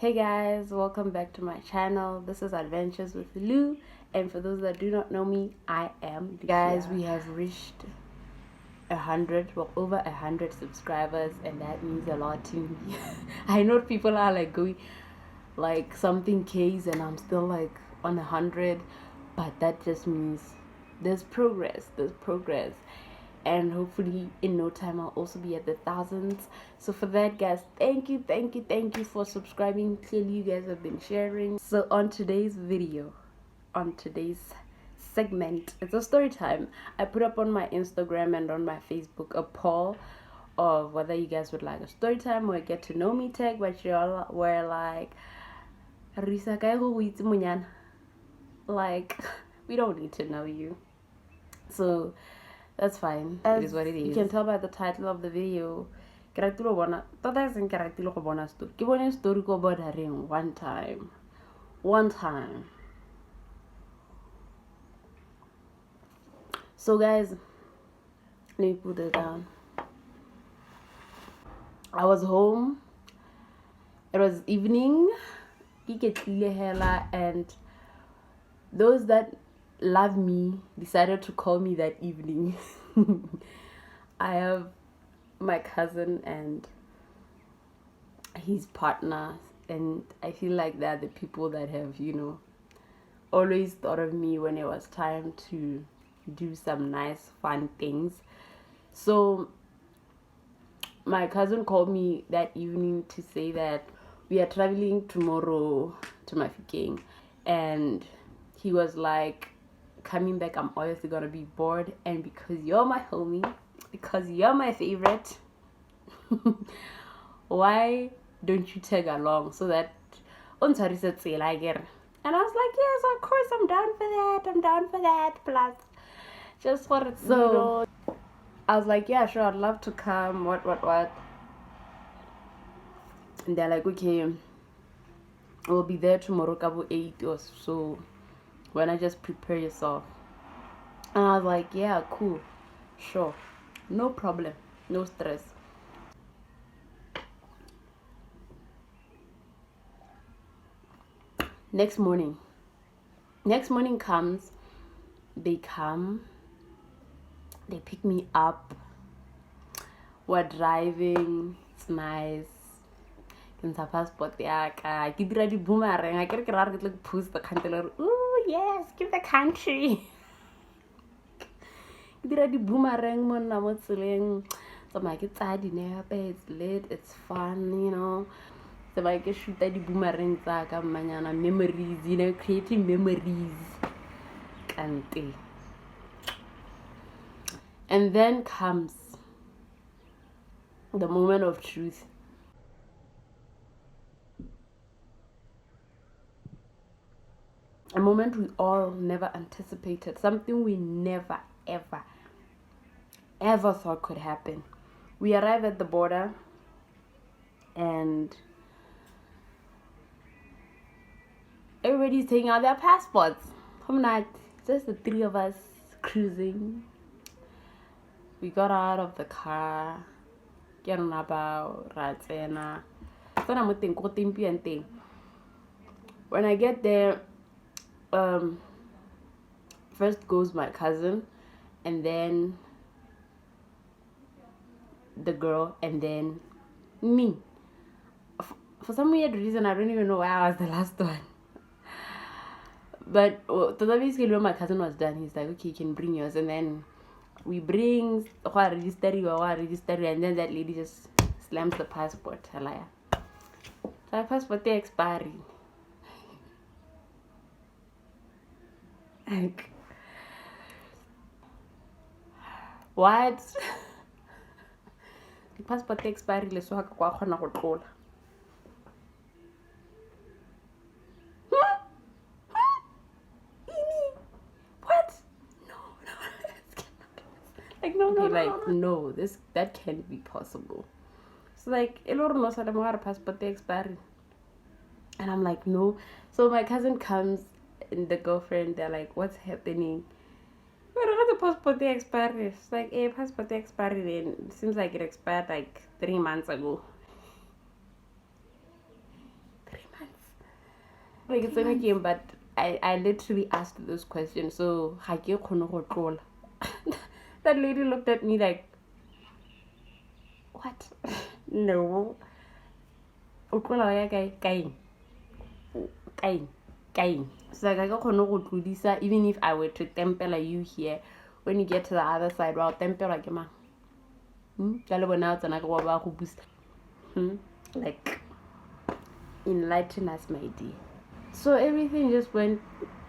Hey guys, welcome back to my channel. This is Adventures with Lu, and for those that do not know me, I am Lucia. Guys, we have reached 100, well, over 100 subscribers, and that means a lot to me. I know people are like going like something K's and I'm still like on 100, but that just means there's progress, and hopefully in no time I'll also be at the thousands. So for that, guys, thank you for subscribing. Clearly you guys have been sharing. So on today's video, on today's segment, it's a story time. I put up on my Instagram and on my Facebook a poll of whether you guys would like a story time or a get to know me tag, but you all were like, Risa kae go itse monyana, like we don't need to know you. So that's fine. It is what it is. You can tell by the title of the video. Story one time. So guys, let me put it down. I was home. It was evening. And those that love me decided to call me that evening. I have my cousin and his partner, and I feel like they're the people that have, always thought of me when it was time to do some nice fun things. So my cousin called me that evening to say that we are traveling tomorrow to Mafikeng, and he was like, coming back, I'm obviously gonna be bored, and because you're my homie, because you're my favorite, why don't you tag along so that and I was like, yes, of course, I'm down for that, plus just for it. So I was like, yeah, sure, I'd love to come, what, and they're like, okay, we'll be there tomorrow kabo 8 or so, when I just prepare yourself. And I was like, yeah, cool, sure, no problem, no stress. Next morning comes, they pick me up, we're driving, it's nice. Kentsha passport yaka, ke dira di boomerang, I ke ra re tlo push the country. Ooh, yes, give the country. Ke dira di boomerang mo nna mo tseleng. So my ke tsaya dinepe, it's lit, it's fun, So my ke shoota di boomerang tsa ka mmanyana, memories, creating memories. Kante. And then comes the moment of truth. A moment we all never anticipated. Something we never, ever thought could happen. We arrive at the border and everybody's taking out their passports. I'm not, just the three of us cruising. We got out of the car. When I get there, first goes my cousin, and then the girl, and then me. For some weird reason, I don't even know why I was the last one. But basically when my cousin was done, he's like, okay, you can bring yours. And then we bring register, and then that lady just slams the passport. The passport they expiring. Like, what? The passport expiring, so I can't go. What? No. Like no, that can't be possible. So like, a passport expiring, and I'm like, no. So my cousin comes, and the girlfriend, they're like, what's happening? The passport expired. It's like, passport expired, and it seems like it expired like 3 months ago. 3 like it's in a game, but I literally asked those questions. So that lady looked at me like, what? No. So like I got even if I were to tempela you here, when you get to the other side, well, tempela kema. Like, enlighten us, my dear. So everything just went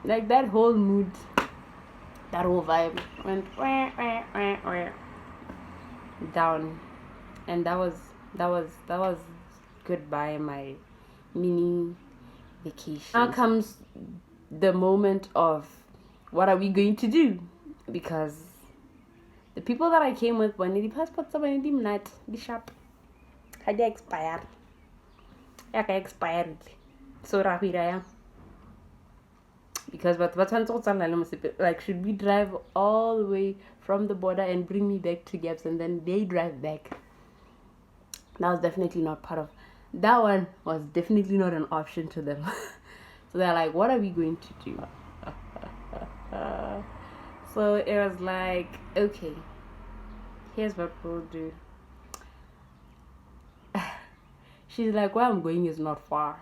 like that whole mood, that whole vibe went down, and that was goodbye my mini vacation. Now comes the moment of what are we going to do, because the people that I came with, when the passports are not the shop had expired. Expired. So rapid, because but like, should we drive all the way from the border and bring me back to Gaps, and then they drive back? That was definitely not part of that one. Was definitely not an option to them. So they're like, what are we going to do? So it was like, okay, here's what we'll do. She's like, where I'm going is not far.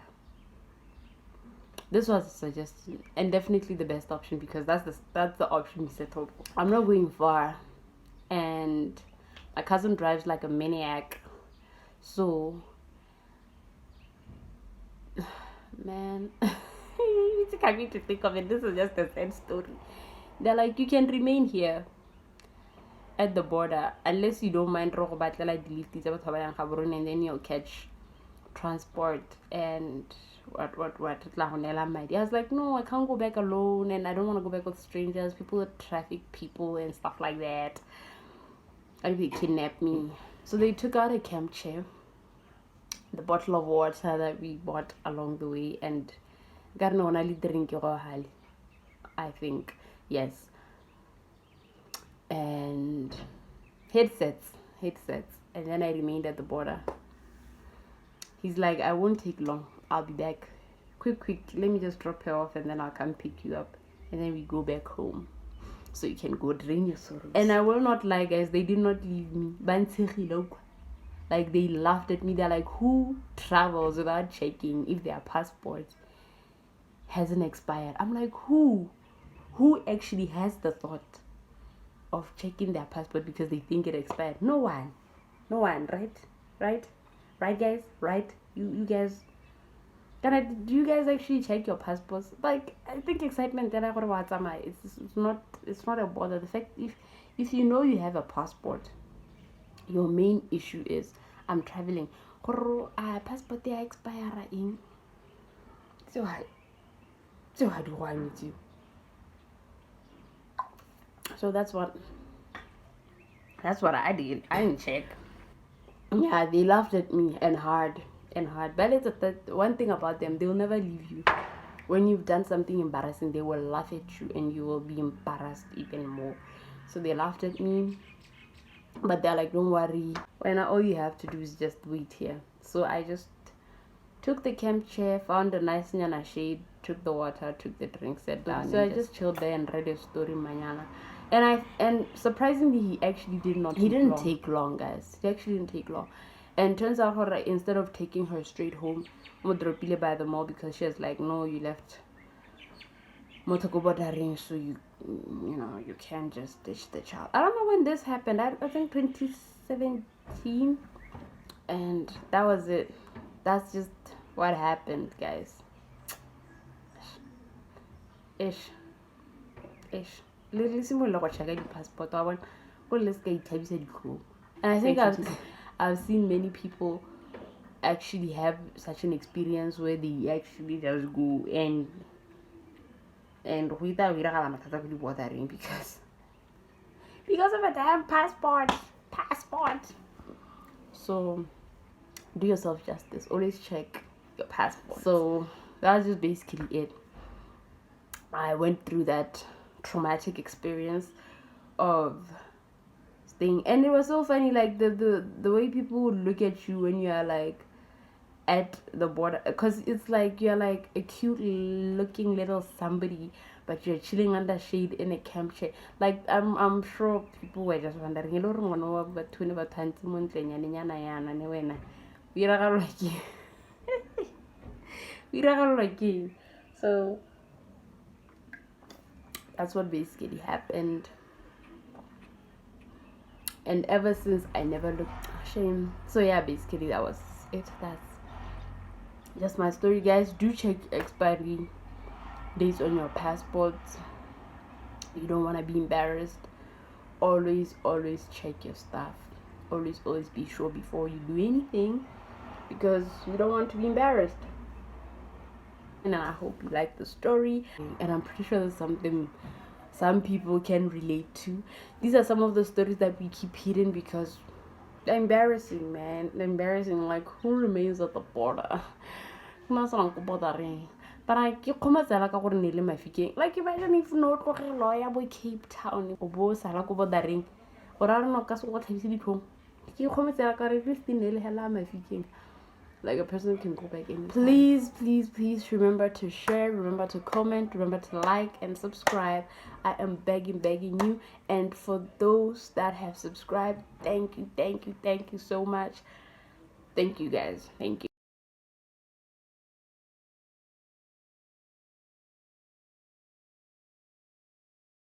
This was a suggestion, and definitely the best option, because that's the option we settled for. I'm not going far, and my cousin drives like a maniac. So, man, it's coming to think of it, this is just a sad story. They're like, you can remain here at the border unless you don't mind, and then you'll catch transport and what. I was like, no, I can't go back alone, and I don't want to go back with strangers, people with traffic people and stuff like that. And they kidnapped me. So they took out a camp chair, the bottle of water that we bought along the way, and got no only drink, I think, yes, and headsets, and then I remained at the border. He's like, I won't take long, I'll be back. Quick, let me just drop her off, and then I'll come pick you up, and then we go back home, so you can go drain your sorrows. And I will not lie, guys, they did not leave me. Like, they laughed at me. They're like, who travels without checking if their passport hasn't expired? I'm like, who actually has the thought of checking their passport because they think it expired? No one, right, guys, right? You guys, do you guys actually check your passports? Like, I think excitement that I got about it's not a bother. The fact, if you know you have a passport, your main issue is, I'm traveling, passport they expire in, so how do I meet you? So that's what I did. I didn't check. Yeah, they laughed at me and hard. But it's one thing about them, they'll never leave you. When you've done something embarrassing, they will laugh at you and you will be embarrassed even more. So they laughed at me, but they're like, don't worry, when all you have to do is just wait here. So I just took the camp chair, found a nice nyana shade, took the water, took the drink, sat down. So I just chilled there and read a story manyana. And surprisingly, he didn't take long, guys. He actually didn't take long. And turns out, instead of taking her straight home, Modropile by the mall, because she was like, no, you left Motokobodaring, so you can't just ditch the child. I don't know when this happened. I think 2017, and that was it. That's just what happened, guys. Ish. Passport. And I think I've seen many people actually have such an experience where they actually just go and without bothering because of a damn passport. So do yourself justice. Always check your passport. So that's just basically it. I went through that traumatic experience of staying, and it was so funny, like the way people would look at you when you are like at the border, because it's like you're like a cute looking little somebody, but you're chilling under shade in a camp chair. Like I'm sure people were just wondering, hello, ngwana ba thune ba thantse mo ntlenyane nyana yana ne wena o iragalwa ke o iragalwa ke. So that's what basically happened, and ever since I never looked shame. So yeah, basically that was it. That's just my story, guys. Do check expiry dates on your passports. You don't want to be embarrassed. Always check your stuff. Always be sure before you do anything, because you don't want to be embarrassed. And I hope you like the story, and I'm pretty sure there's something some people can relate to. These are some of the stories that we keep hidden because they're embarrassing, man. They're embarrassing. Like, who remains at the border? But I keep like, imagine if not lawyer boy Cape Town or bo sala ko bodaring or I don't know ka so what have you home. Like, a person can go back in. Please remember to share, remember to comment, remember to like and subscribe. I am begging you. And for those that have subscribed, thank you so much. Thank you, guys. Thank you.